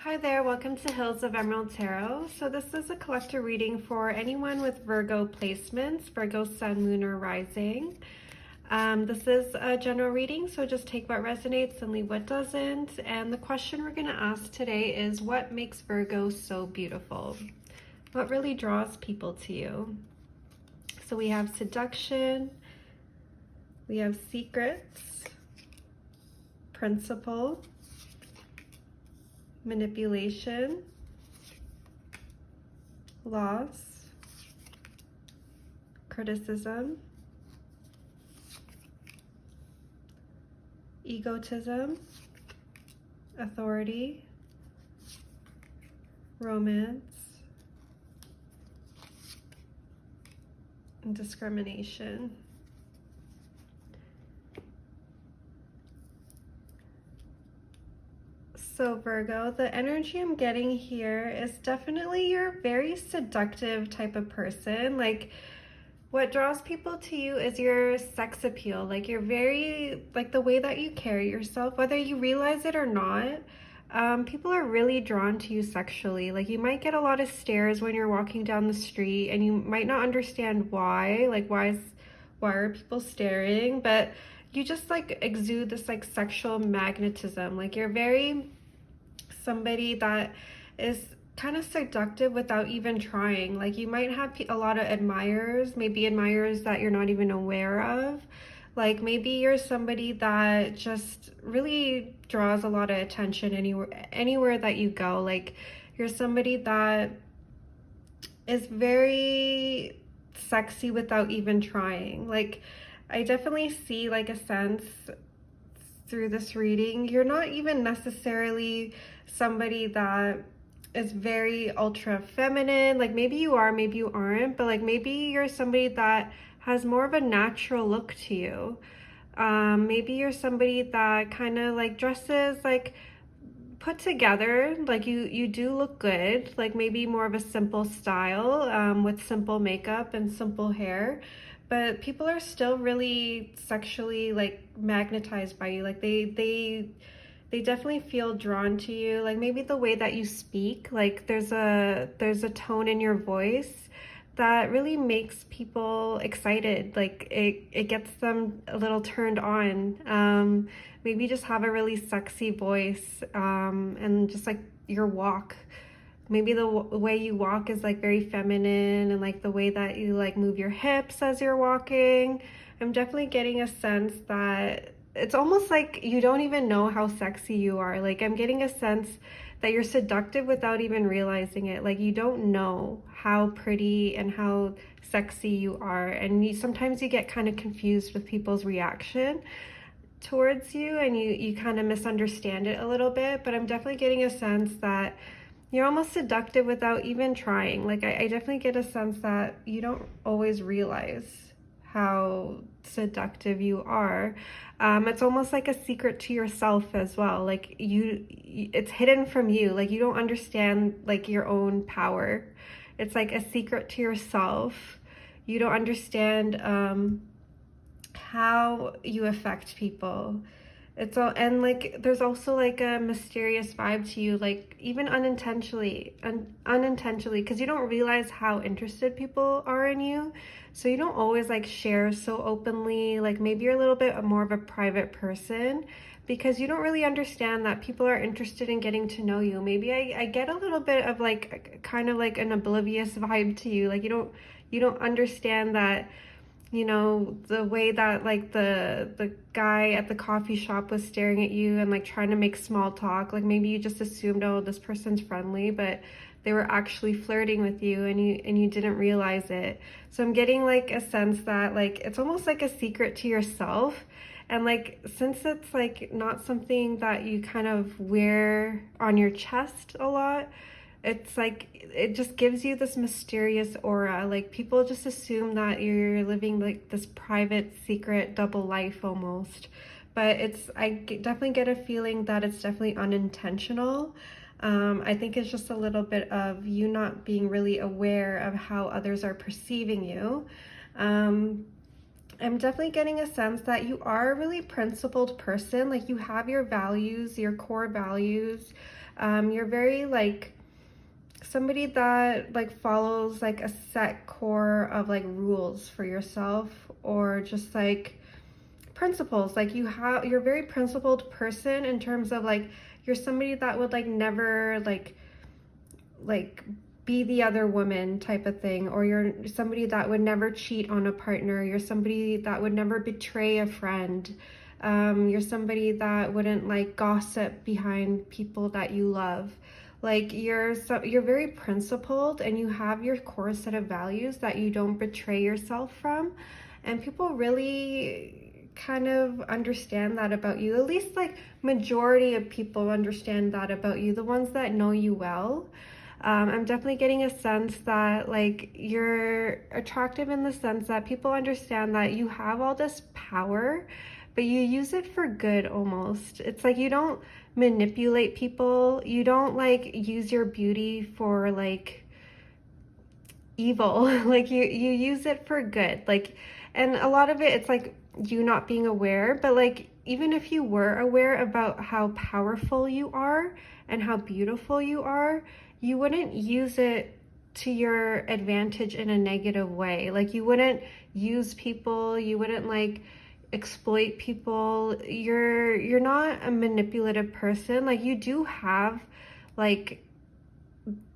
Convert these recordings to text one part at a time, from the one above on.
Hi there, welcome to Hills of Emerald Tarot. So this is a collector reading for anyone with Virgo placements, Virgo Sun, Moon, or Rising. This is a general reading, so just take what resonates and leave what doesn't. And the question we're going to ask today is, what makes Virgo so beautiful? What really draws people to you? So we have seduction, we have secrets, principle, manipulation, loss, criticism, egotism, authority, romance, and discrimination. So Virgo, the energy I'm getting here is definitely you're a very seductive type of person. Like, what draws people to you is your sex appeal. Like, you're very, like, the way that you carry yourself, whether you realize it or not, people are really drawn to you sexually. Like, you might get a lot of stares when you're walking down the street and you might not understand why. Like, why are people staring? But you just, like, exude this, like, sexual magnetism. Like, you're very somebody that is kind of seductive without even trying. Like, you might have a lot of admirers, maybe admirers that you're not even aware of. Like, maybe you're somebody that just really draws a lot of attention anywhere that you go. Like, you're somebody that is very sexy without even trying. Like, I definitely see like a sense through this reading. You're not even necessarily somebody that is very ultra feminine. Like, maybe you are, maybe you aren't, but like maybe you're somebody that has more of a natural look to you. Maybe you're somebody that kind of like dresses like put together, like you do look good, like maybe more of a simple style, with simple makeup and simple hair, but people are still really sexually like magnetized by you. Like, they definitely feel drawn to you. Like, maybe the way that you speak, like there's a tone in your voice that really makes people excited. Like, it gets them a little turned on. Maybe just have a really sexy voice, and just like your walk. Maybe the way you walk is like very feminine, and like the way that you like move your hips as you're walking. I'm definitely getting a sense that it's almost like you don't even know how sexy you are. Like, I'm getting a sense that you're seductive without even realizing it. Like, you don't know how pretty and how sexy you are. And sometimes you get kind of confused with people's reaction towards you, and you kind of misunderstand it a little bit. But I'm definitely getting a sense that you're almost seductive without even trying. Like, I definitely get a sense that you don't always realize how seductive you are. It's almost like a secret to yourself as well. Like, it's hidden from you. Like, you don't understand like your own power. It's like a secret to yourself. You don't understand how you affect people. It's all, and like there's also like a mysterious vibe to you, like even unintentionally, because you don't realize how interested people are in you. So you don't always like share so openly. Like, maybe you're a little bit more of a private person because you don't really understand that people are interested in getting to know you. Maybe I get a little bit of like kind of like an oblivious vibe to you. Like, you don't understand that, you know, the way that like the guy at the coffee shop was staring at you and like trying to make small talk. Like, maybe you just assumed, oh, this person's friendly, but they were actually flirting with you, and you didn't realize it. So I'm getting like a sense that like it's almost like a secret to yourself. And like, since it's like not something that you kind of wear on your chest a lot, it's like it just gives you this mysterious aura. Like, people just assume that you're living like this private secret double life almost, but definitely get a feeling that it's definitely unintentional. I think it's just a little bit of you not being really aware of how others are perceiving you. I'm definitely getting a sense that you are a really principled person. Like, you have your values, your core values. You're very like somebody that like follows like a set core of like rules for yourself, or just like principles. Like you're a very principled person in terms of like you're somebody that would like never like be the other woman type of thing, or you're somebody that would never cheat on a partner, you're somebody that would never betray a friend, you're somebody that wouldn't like gossip behind people that you love. Like you're very principled, and you have your core set of values that you don't betray yourself from, and people really kind of understand that about you. At least like majority of people understand that about you, the ones that know you well. I'm definitely getting a sense that like you're attractive in the sense that people understand that you have all this power, but you use it for good almost. It's like you don't manipulate people. You don't like use your beauty for like evil. Like you use it for good. Like, and a lot of it's like you not being aware, but like even if you were aware about how powerful you are and how beautiful you are, you wouldn't use it to your advantage in a negative way. Like you wouldn't use people, you wouldn't like exploit people. You're not a manipulative person. Like you do have like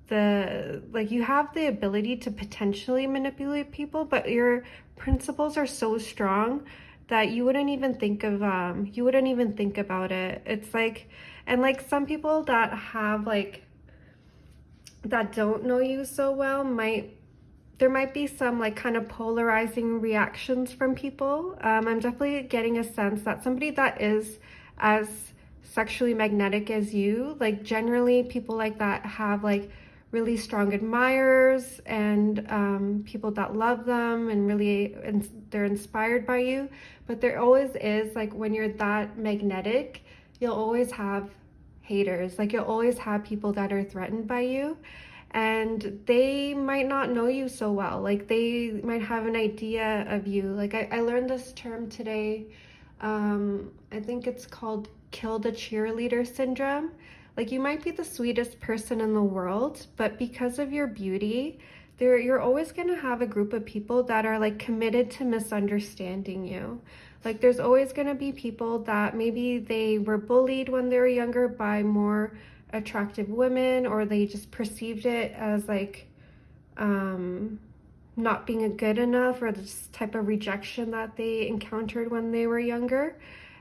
you have the ability to potentially manipulate people, but your principles are so strong that you wouldn't even think about it. It's like, and like some people that have like that don't know you so well there might be some like kind of polarizing reactions from people. I'm definitely getting a sense that somebody that is as sexually magnetic as you, like generally people like that have like really strong admirers and people that love them and really they're inspired by you. But there always is like when you're that magnetic, you'll always have haters. Like you'll always have people that are threatened by you, and they might not know you so well. Like they might have an idea of you. Like I learned this term today. I think it's called kill the cheerleader syndrome. Like you might be the sweetest person in the world, but because of your beauty, you're always going to have a group of people that are like committed to misunderstanding you. Like there's always going to be people that maybe they were bullied when they were younger by more attractive women, or they just perceived it as like not being a good enough, or this type of rejection that they encountered when they were younger,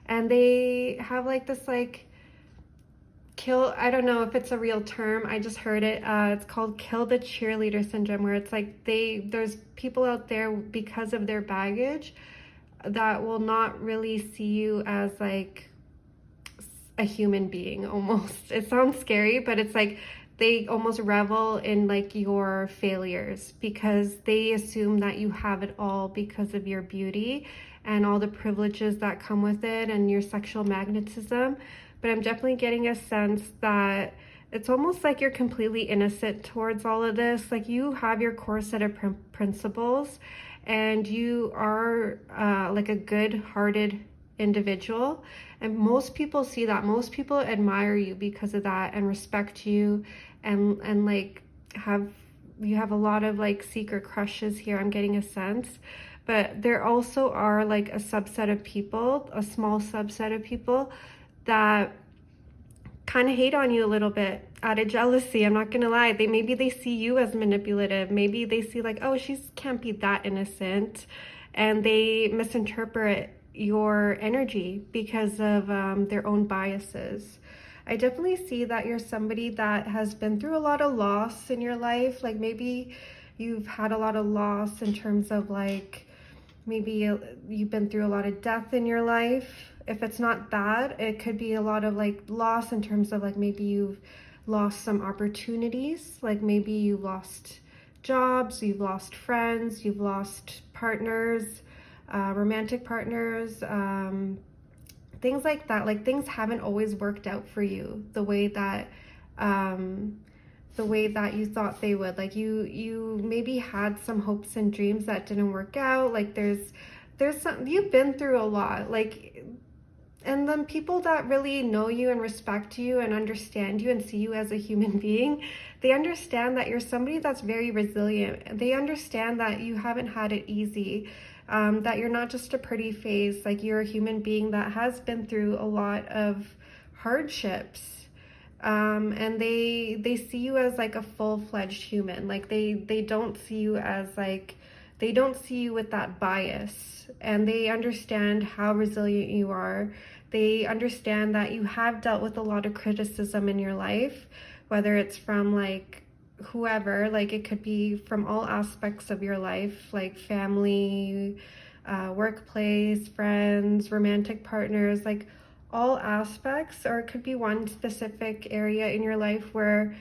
and they have like this like I don't know if it's a real term, I just heard it. It's called kill the cheerleader syndrome, where it's like there's people out there because of their baggage that will not really see you as like a human being almost. It sounds scary, but it's like they almost revel in like your failures because they assume that you have it all because of your beauty and all the privileges that come with it and your sexual magnetism. But I'm definitely getting a sense that it's almost like you're completely innocent towards all of this. Like you have your core set of principles, and you are like a good-hearted individual, and most people see that. Most people admire you because of that and respect you, and like you have a lot of like secret crushes here, I'm getting a sense. But there also are like a subset of people, a small subset of people that kind of hate on you a little bit out of jealousy. I'm not gonna lie. Maybe they see you as manipulative. Maybe they see like, oh, she can't be that innocent, and they misinterpret your energy because of their own biases. I definitely see that you're somebody that has been through a lot of loss in your life. Like maybe you've had a lot of loss in terms of like maybe you've been through a lot of death in your life. If it's not that, it could be a lot of like loss in terms of like maybe you've lost some opportunities. Like maybe you lost jobs, you've lost friends, you've lost partners, romantic partners, things like that. Like things haven't always worked out for you the way that you thought they would. Like you maybe had some hopes and dreams that didn't work out. Like there's some, you've been through a lot. Like And then people that really know you and respect you and understand you and see you as a human being, they understand that you're somebody that's very resilient. They understand that you haven't had it easy, that you're not just a pretty face, like you're a human being that has been through a lot of hardships. And they see you as like a full-fledged human. Like they don't see you as like, they don't see you with that bias, and they understand how resilient you are. They understand that you have dealt with a lot of criticism in your life, whether it's from like whoever, like it could be from all aspects of your life, like family, workplace, friends, romantic partners, like all aspects, or it could be one specific area in your life where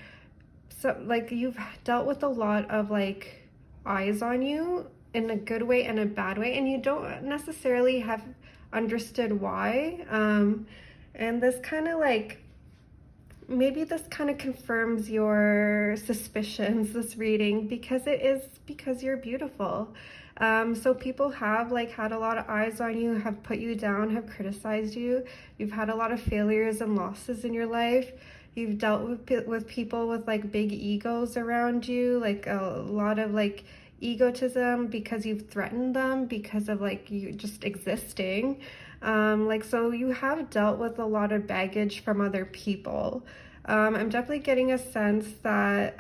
like you've dealt with a lot of like eyes on you in a good way and a bad way, and you don't necessarily have understood why. And this kind of like, maybe this kind of confirms your suspicions, this reading, because it is because you're beautiful. So people have like had a lot of eyes on you, have put you down, have criticized you. You've had a lot of failures and losses in your life. You've dealt with people with like big egos around you, like a lot of like egotism because you've threatened them because of like you just existing. Like, so you have dealt with a lot of baggage from other people. I'm definitely getting a sense that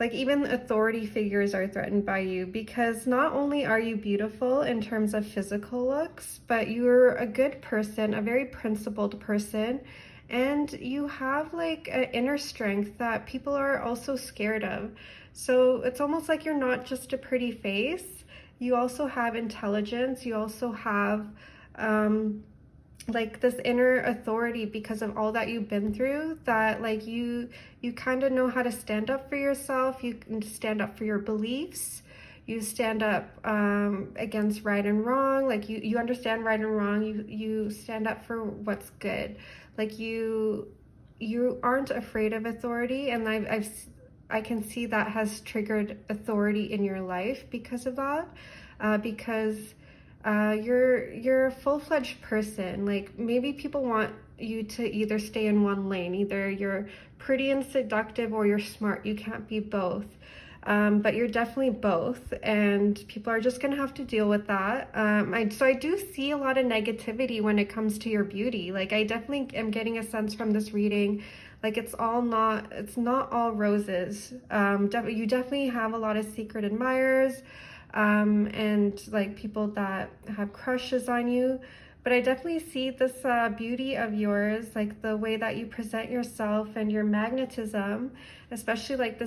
like even authority figures are threatened by you, because not only are you beautiful in terms of physical looks, but you're a good person, a very principled person, and you have like an inner strength that people are also scared of. So it's almost like you're not just a pretty face, you also have intelligence, you also have like this inner authority because of all that you've been through, that like you kind of know how to stand up for yourself, you can stand up for your beliefs, you stand up against right and wrong, like you understand right and wrong, you stand up for what's good, like you aren't afraid of authority. And I can see that has triggered authority in your life because of that, because you're a full-fledged person. Like maybe people want you to either stay in one lane, either you're pretty and seductive or you're smart. You can't be both. But you're definitely both, and people are just gonna have to deal with that. So I do see a lot of negativity when it comes to your beauty. Like I definitely am getting a sense from this reading, like it's not all roses. You definitely have a lot of secret admirers, and like people that have crushes on you. But I definitely see this beauty of yours, like the way that you present yourself and your magnetism, especially like the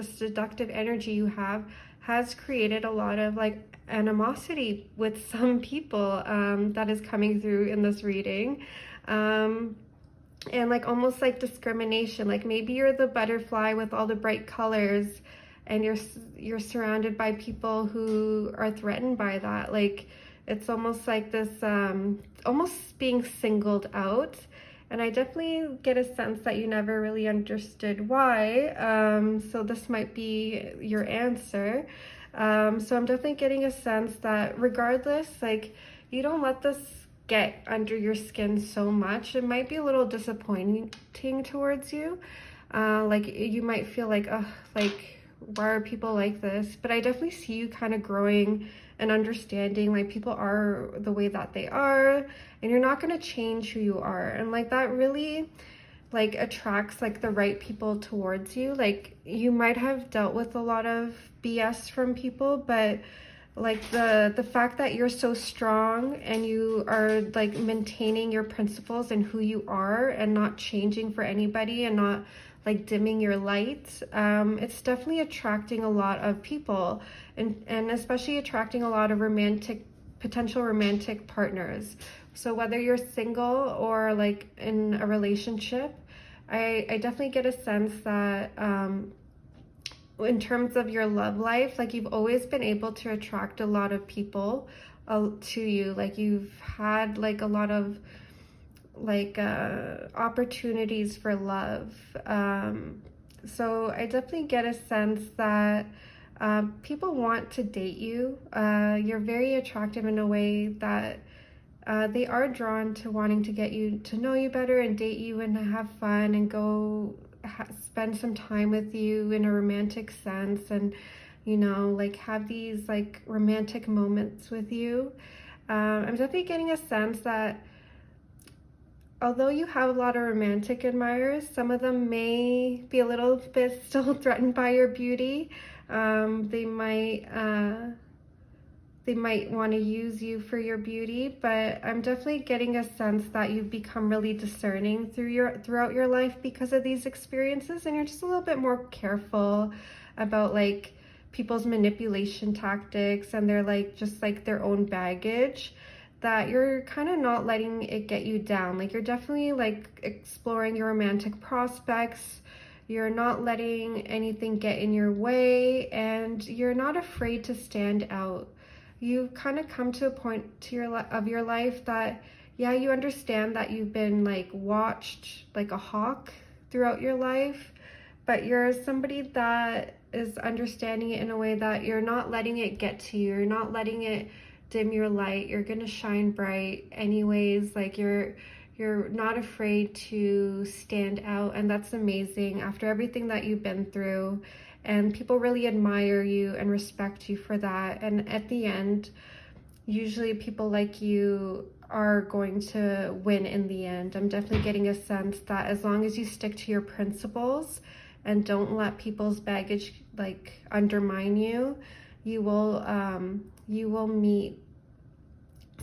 seductive energy you have, has created a lot of like animosity with some people, that is coming through in this reading. And like almost like discrimination, like maybe you're the butterfly with all the bright colors, and you're surrounded by people who are threatened by that. Like it's almost like this almost being singled out. And I definitely get a sense that you never really understood why, so this might be your answer. So I'm definitely getting a sense that regardless, like you don't let this get under your skin so much. It might be a little disappointing towards you. Like you might feel like, oh, like why are people like this? But I definitely see you kind of growing and understanding like people are the way that they are, and you're not going to change who you are. And like that really like attracts like the right people towards you. Like you might have dealt with a lot of BS from people, but like the fact that you're so strong and you are like maintaining your principles and who you are and not changing for anybody and not like dimming your light, it's definitely attracting a lot of people, and especially attracting a lot of potential romantic partners. So whether you're single or like in a relationship, I definitely get a sense that in terms of your love life, like you've always been able to attract a lot of people to you. Like you've had like a lot of like opportunities for love. So I definitely get a sense that people want to date you. You're very attractive in a way that they are drawn to wanting to get you to know you better and date you and have fun and go spend some time with you in a romantic sense, and like have these like romantic moments with you. I'm definitely getting a sense that although you have a lot of romantic admirers, some of them may be a little bit still threatened by your beauty. They might want to use you for your beauty, but I'm definitely getting a sense that you've become really discerning throughout your life because of these experiences, and you're just a little bit more careful about like people's manipulation tactics and their like just like their own baggage, that you're kind of not letting it get you down. Like you're definitely like exploring your romantic prospects. You're not letting anything get in your way, and you're not afraid to stand out. You kind of come to a point of your life that, yeah, you understand that you've been like watched like a hawk throughout your life, but you're somebody that is understanding it in a way that you're not letting it get to you. You're not letting it dim your light. You're gonna shine bright anyways. Like you're not afraid to stand out, and that's amazing after everything that you've been through. And people really admire you and respect you for that. And at the end, usually people like you are going to win in the end. I'm definitely getting a sense that as long as you stick to your principles and don't let people's baggage like undermine you, you will meet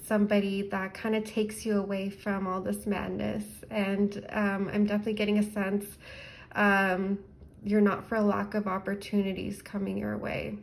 somebody that kind of takes you away from all this madness. And I'm definitely getting a sense you're not for a lack of opportunities coming your way.